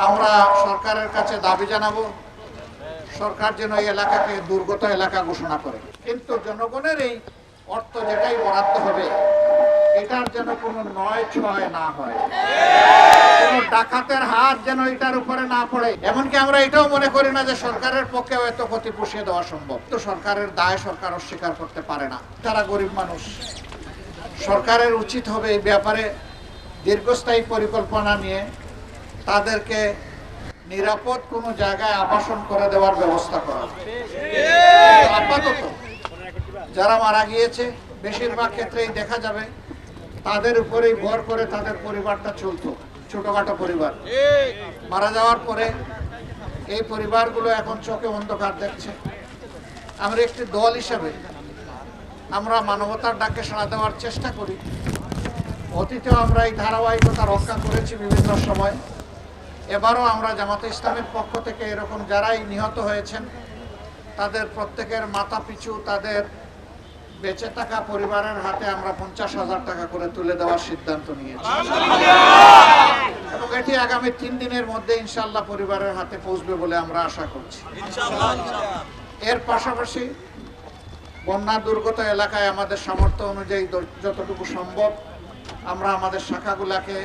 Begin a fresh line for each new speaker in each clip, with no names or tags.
আমরা সরকারের কাছে দাবি জানাবো সরকার যেন এই এলাকাকে দুর্গত এলাকা ঘোষণা করে, কিন্তু জনগণের এই অর্থ যেটাই বরাদ্দ হবে এটার যেন কোনো নয় ছয় না হয়, কোনো ডাকাতের হাত যেন এটার উপরে না পড়ে। এমনকি আমরা এটাও মনে করি না যে সরকারের পক্ষেও এত ক্ষতি পুষিয়ে দেওয়া সম্ভব। তো সরকারের দায় সরকার অস্বীকার করতে পারে না। তারা গরিব মানুষ, সরকারের উচিত হবে এই ব্যাপারে দীর্ঘস্থায়ী পরিকল্পনা নিয়ে তাদেরকে নিরাপদ কোনো জায়গায় আবাসন করে দেওয়ার ব্যবস্থা করা। আপাতত যারা মারা গিয়েছে বেশিরভাগ ক্ষেত্রেই দেখা যাবে তাদের উপরেই ভর করে তাদের পরিবারটা চলতো, ছোটখাটো পরিবার। মারা যাওয়ার পরে এই পরিবারগুলো এখন চোখে অন্ধকার দেখছে। আমরা একটি দল হিসাবে আমরা মানবতার ডাকে সাড়া দেওয়ার চেষ্টা করি। অতীতেও আমরা এই ধারাবাহিকতা রক্ষা করেছি বিভিন্ন সময়। এবারও আমরা জামাতে ইসলামের পক্ষ থেকে এরকম যারাই নিহত হয়েছেন তাদের প্রত্যেকের মাথা পিছু তাদের বেঁচে থাকা পরিবারের হাতে আমরা 50,000 টাকা করে তুলে দেওয়ার সিদ্ধান্ত নিয়েছি এবং এটি আগামী 3 দিনের মধ্যে ইনশাআল্লাহ পরিবারের হাতে পৌঁছবে বলে আমরা আশা করছি। এর পাশাপাশি বন্যা দুর্গত এলাকায় আমাদের সামর্থ্য অনুযায়ী যতটুকু সম্ভব আমরা আমাদের শাখাগুলাকে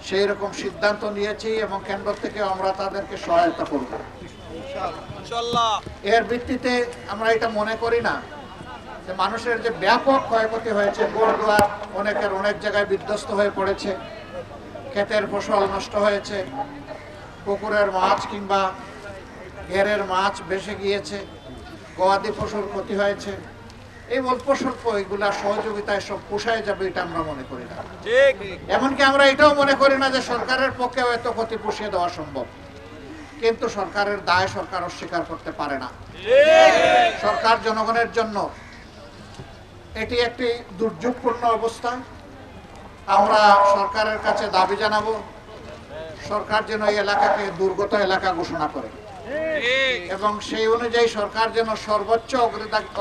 সেই রকম সিদ্ধান্ত নিয়েছি এবং কেন্দ্র থেকে আমরা তাদেরকে সহায়তা করব। এর ভিত্তিতে আমরা এটা মনে করি না যে মানুষের যে ব্যাপক ক্ষয়ক্ষতি হয়েছে, ঘরদুয়ার অনেকের অনেক জায়গায় বিধ্বস্ত হয়ে পড়েছে, ক্ষেতের ফসল নষ্ট হয়েছে, পুকুরের মাছ কিংবা ঘেরের মাছ ভেসে গিয়েছে, গবাদি পশুর ক্ষতি হয়েছে, এই অল্প স্বল্প এগুলা সহযোগিতায় সব পোষায় যাবে এটা আমরা মনে করি না। এমনকি আমরা এটাও মনে করি না যে সরকারের পক্ষেও এত ক্ষতি পুষিয়ে দেওয়া সম্ভব, কিন্তু সরকারের দায় সরকার অস্বীকার করতে পারে না। সরকার জনগণের জন্য এটি একটি দুর্যোগপূর্ণ অবস্থা। আমরা সরকারের কাছে দাবি জানাবো সরকার যেন এই এলাকাকে দুর্গত এলাকা ঘোষণা করে এবং সেই অনুযায়ী সরকার যেন সর্বোচ্চ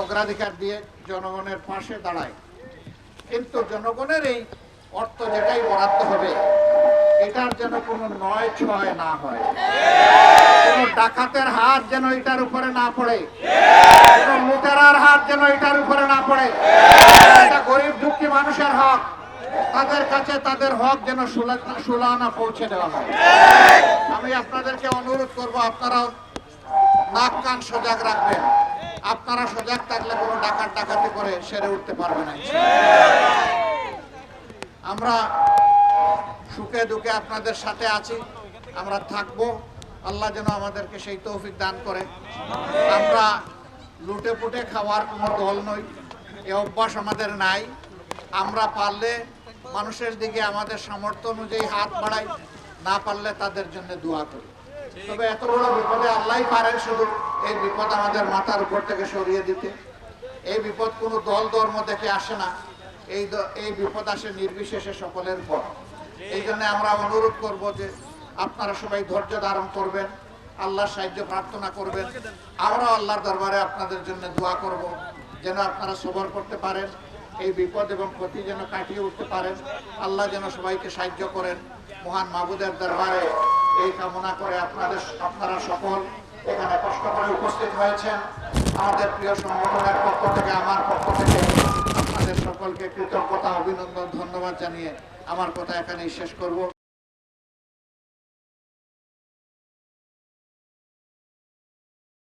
অগ্রাধিকার দিয়ে জনগণের পাশে দাঁড়ায়, কিন্তু জনগণের এই অর্থ যেটাই বরাদ্দ হবে এটার যেন কোনো নয় ছয় না হয়, কোনো ডাকাতের হাত যেন এটার উপরে না পড়ে, কোনো লুটেরার হাত যেন এটার উপরে না পড়ে। এটা গরিব দুঃখী মানুষের হক, তাদের কাছে তাদের হক যেন সুলানা পৌঁছে দেওয়া হয়। আমি আপনাদেরকে অনুরোধ করব আপনারা নাক কান সজাগ রাখবেন। আপনারা সজাগ থাকলে কোনো ডাকাতি করে সেরে উঠতে পারবে না। আমরা সুখে দুঃখে আপনাদের সাথে আছি, আমরা থাকবো। আল্লাহ যেন আমাদেরকে সেই তৌফিক দান করে। আমরা লুটে পুটে খাওয়ার কোনো দল নই, এ অভ্যাস আমাদের নাই। আমরা পারলে মানুষের দিকে আমাদের সামর্থ্য অনুযায়ী হাত বাড়াই, না পারলে তাদের জন্য দোয়া করি। তবে এত বড় বিপদে আল্লাহই পারেন শুধু এই বিপদ আমাদের মাথার উপর থেকে সরিয়ে দিতে। এই বিপদ কোনো দল ধর্ম দেখে আসে না, এই বিপদ আসে নির্বিশেষে সকলের পর। এই জন্য আমরা অনুরোধ করব যে আপনারা সবাই ধৈর্য ধারণ করবেন, আল্লাহর সাহায্য প্রার্থনা করবেন। আমরাও আল্লাহর দরবারে আপনাদের জন্য দোয়া করব যেন আপনারা সবর করতে পারেন, এই বিপদ এবং ক্ষতি যেন কাটিয়ে উঠতে পারেন। আল্লাহ যেন সবাইকে সাহায্য করেন। মহান মাবুদের দরবারে এই কামনা করে আপনারা সকল এখানে কষ্ট করে উপস্থিত হয়েছেন। আমাদের প্রিয় সংগঠনের পক্ষ থেকে, আমার পক্ষ থেকে আপনাদের সকলকে কৃতজ্ঞতা, অভিনন্দন, ধন্যবাদ জানিয়ে আমার কথা এখানেই শেষ করব।